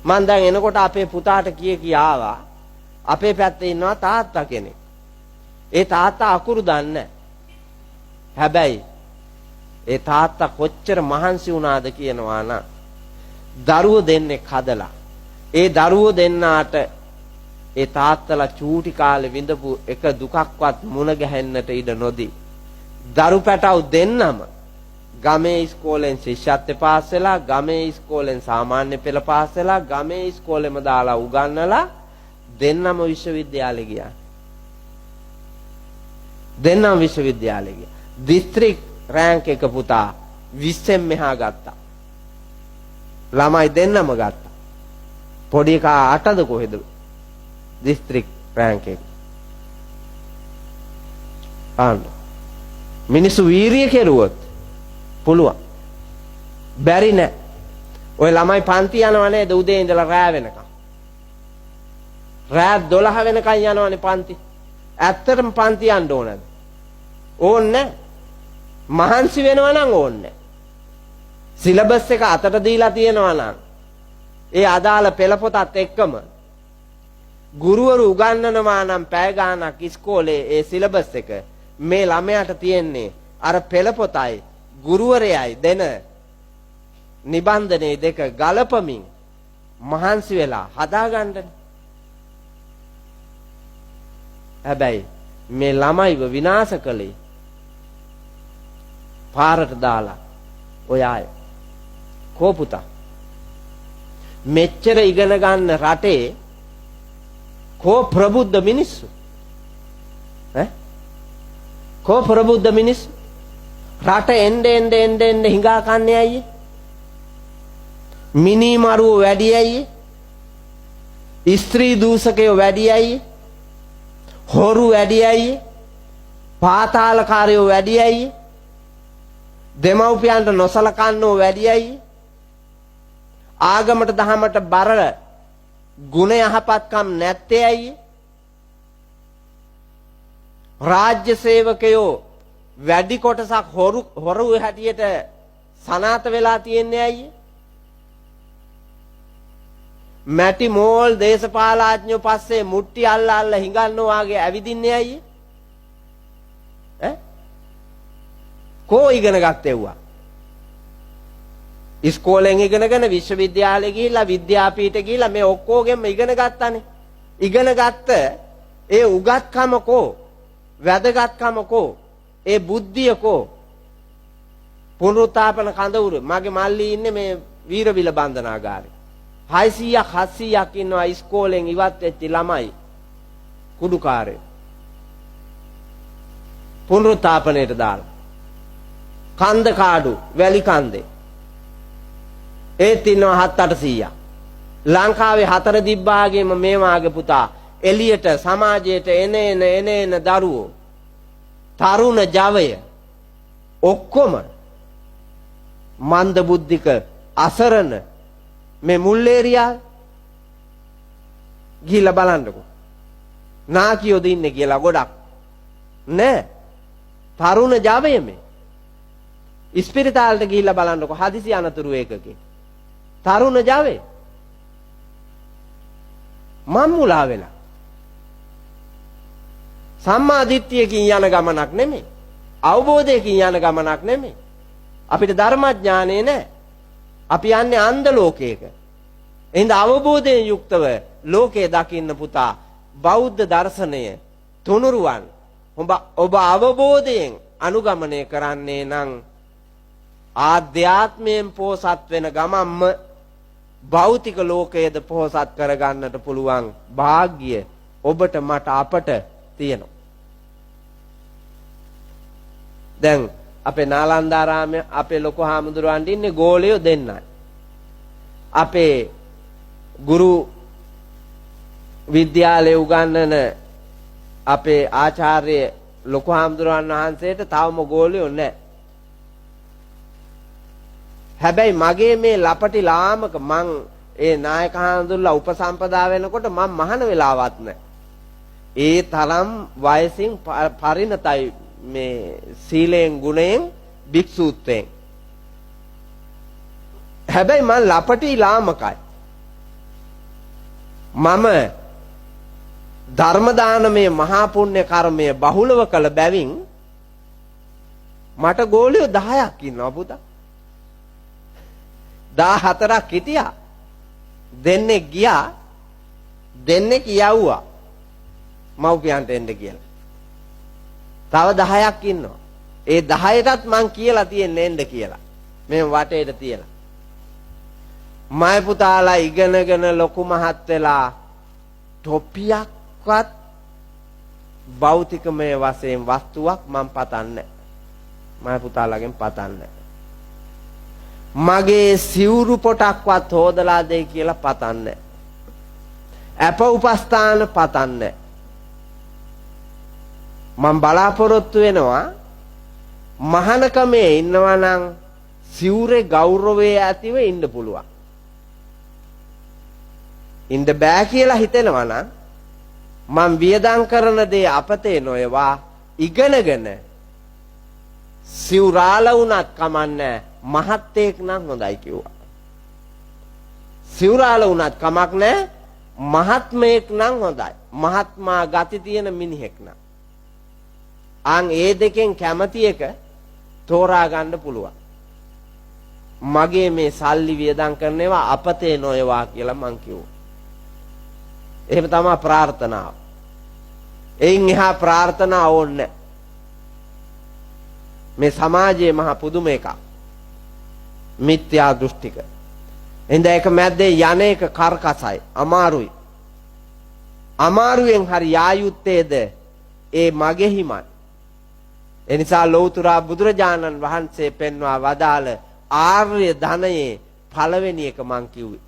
මං දැන් එනකොට අපේ පුතාට කියා ආවා. අපේ පැත්තේ ඉන්නවා තාත්තා කෙනෙක්. ඒ තාත්තා අකුරු දන්නේ. හැබැයි ඒ තාත්තා කොච්චර මහන්සි වුණාද කියනවා නම් දරුවෝ දෙන්නෙක් හදලා ඒ දරුවෝ දෙන්නාට ඒ තාත්තලා චූටි කාලේ විඳපු එක දුකක්වත් මුණ ගැහෙන්නට ඉඩ නොදී දරු පැටව් දෙන්නම ගමේ ඉස්කෝලෙන් ශිෂ්‍යත්ව පාස් වෙලා ගමේ ඉස්කෝලෙන් සාමාන්‍ය පෙළ පාස් වෙලා ගමේ ඉස්කෝලෙම දාලා උගන්වලා දෙන්නම විශ්වවිද්‍යාලෙ ගියා. දෙන්නම විශ්වවිද්‍යාලෙ ගියා. දිස්ත්‍රික් රෑන්ක් එක පුතා 20න් මෙහා ගත්තා. ළමයි දෙන්නම ගත්තා. පොඩි එකා 8ද කොහෙද? දිස්ත්‍රික් රෑන්ක් එක. මිනිස්සු වීරිය කෙරුවොත් පුළුවන්. බැරි නෑ. ඔය ළමයි පන්ති යනවා නේද උදේ ඉඳලා රෑ වෙනකම්. රෑ 12 වෙනකම් යනවනේ පන්ති. ඇත්තටම පන්ති යන්න ඕනද? ඕන්නේ නෑ. මහන්සි වෙනවා නම් ඕන්නේ. සිලබස් එක අතට දීලා තියෙනවා නම් ඒ අදාළ පෙළ පොතත් එක්කම ගුරුවරු උගන්වනවා නම් පැය ගාණක් ඉස්කෝලේ ඒ සිලබස් එක මේ ළමයාට තියෙන්නේ අර පෙළ පොතයි ගුරුවරයයි දෙන නිබන්ධනේ දෙක ගලපමින් මහන්සි වෙලා හදාගන්නනේ. හැබැයි මේ ළමයිව විනාශ කළේ පාරට දාලා ඔය අය. කෝ පුතා මෙච්චර ඉගෙන ගන්න රටේ කෝ ප්‍රබුද්ධ මිනිස්සු කෝ ප්‍රබුද්ධ මිනිස්සු රට එන්න හිඟා කන්නේ අයියේ. මිනි මරුව වැඩි අයියේ. ස්ත්‍රී දූෂකයෝ වැඩි අයියේ. හොරු වැඩි අයියේ. පාතාලකාරයෝ වැඩි අයියේ. දෙමව්පියන්ට නොසලකන්නෝ වැඩි අයියේ. ආගමට දහමට බර ගුණ යහපත්කම් නැත්තේ අයියේ. රාජ්‍ය සේවකයෝ වැඩි කොටසක් හොරු හැටියට සනාත වෙලා තියෙන්නේ අයියේ. මැටි මෝල් දේශපාලඥයෝ පස්සේ මුට්ටි අල්ල හිඟන්නෝ වාගේ ඇවිදින්නේ අයියේ. කෝ ඉගෙන ගත්තේව්වා. ඉස්කෝලෙන් ඉගෙනගෙන විශ්වවිද්‍යාලෙ ගිහිල්ලා විද්‍යාපීඨෙ ගිහිල්ලා මේ ඔක්කොගෙම ඉගෙන ගත්තානේ. ඉගෙන ගත්ත ඒ උගත්කම කෝ වැදගත්කම කෝ ඒ බුද්ධිය කෝ පුනරුත්ථාපන කඳවුර මගේ මල්ලි ඉන්නේ මේ වීරවිල බන්ධනාගාරේ 600ක් 700ක් ඉන්නවා ඉස්කෝලෙන් ඉවත් වෙච්ච ළමයි කුඩුකාරයෝ පුනරුත්ථාපනයට දාලා කන්ද කාඩු වැලි කන්දේ ඒත් ඉන්නවා 700-800ක් ලංකාවේ 4 දිබ්බාගේම මේ වාගේ පුතා එළියට සමාජයට එන දරුවෝ තරුණ ජවය ඔක්කොම මන්ද බුද්ධික අසරණ මේ මුල්ලේරියා ගිහිල්ලා බලන්නකෝ නාකියෝද ඉන්නේ කියලා ගොඩක් නෑ තරුණ ජවය මේ ඉස්පිරිතාලට ගිහිල්ලා බලන්නකෝ හදිසි අනතුරු එකකේ තරුණ ජවය මම් මුලා වෙලා සම්මා දිට්ඨියකින් යන ගමනක් නෙමෙයි අවබෝධයකින් යන ගමනක් නෙමෙයි අපිට ධර්මඥානෙ නැහැ අපි යන්නේ අන්ධ ලෝකයක එහෙනම් අවබෝධයෙන් යුක්තව ලෝකේ දකින්න පුතා බෞද්ධ දර්ශනය තුනුරුවන් ඔබ අවබෝධයෙන් අනුගමනය කරන්නේ නම් ආධ්‍යාත්මයෙන් පෝසත් වෙන ගමම්ම භෞතික ලෝකයේද පෝසත් කරගන්නට පුළුවන් වාග්ය ඔබට මට අපට තියෙනවා. දැන් අපේ නාලන්දාරාමයේ අපේ ලොකු හාමුදුරුවන්ට ඉන්නේ ගෝලියෝ දෙන්නයි. අපේ ගුරු විද්‍යාලයේ උගන්වන අපේ ආචාර්ය ලොකු හාමුදුරුවන් වහන්සේට තවම ගෝලියෝ නැහැ. හැබැයි මගේ මේ ලපටි ලාමක මං ඒ නායක හාමුදුරුවෝ උපසම්පදා වෙනකොට මම මහාන වෙලාවක් නැහැ. ඒ තරම් වයසින් පරිණතයි මේ සීලෙන් ගුණයෙන් භික්ෂුත්වයෙන්. හැබැයි මම ලපටි ලාමකයි. මම ධර්ම දානමේ මහා පුණ්‍ය කර්මයේ බහුලව කළ බැවින් මට ගෝලියෝ 10ක් ඉන්නවා පුතා. 14ක් හිටියා. දෙන්නේ ගියා. දෙන්නේ කියවුවා. මව්පියන්ට එන්න කියලා. තව 10ක් ඉන්නවා. ඒ 10ටත් මං කියලා තියෙන්නේ එන්න කියලා. මේ වටේට තියලා. මයි පුතාලා ඉගෙනගෙන ලොකු මහත් වෙලා ටොපියක්වත් භෞතිකමය වශයෙන් වස්තුවක් මම පතන්නේ. මයි පුතාලාගෙන් පතන්නේ. මගේ සිවුරු පොටක්වත් හොදලා දෙයි කියලා පතන්නේ. අප උපස්ථාන පතන්නේ. මම බලාපොරොත්තු වෙනවා මහානකමේ ඉන්නවා නම් සිවුරේ ගෞරවය ඇතිව ඉන්න පුළුවන්. ඉන්න බෑ කියලා හිතෙනවා නම් මම වියදම් කරන දේ අපතේ නොයවා ඉගෙනගෙන සිවුරාල වුණත් කමන්නේ මහත්තයෙක් නම් හොඳයි කිව්වා. සිවුරාල වුණත් කමක් නැහැ මහත්මයෙක් නම් හොඳයි. මහත්මා ගති තියෙන මිනිහෙක් නම්. අන් ඒ දෙකෙන් කැමති එක තෝරා ගන්න පුළුවන්. මගේ මේ සල්ලි වියදම් කරන ඒවා අපතේ නොයවා කියලා මං කිව්වා. එහෙම තමයි ප්‍රාර්ථනාව. එයින් එහා ප්‍රාර්ථනා ඕනේ. මේ සමාජයේ මහා පුදුම එකක්. මිත්‍යා දෘෂ්ටික. එඳ එක මැද්දේ යන්නේක කරකසයි. අමාරුයි. අමාරුවෙන් හරි යායුත්තේද ඒ මගෙහිමයි. එනිසා ලෞතර බුදුරජාණන් වහන්සේ පෙන්වා වදාළ ආර්ය ධනයේ පළවෙනි එක මං කිව්වේ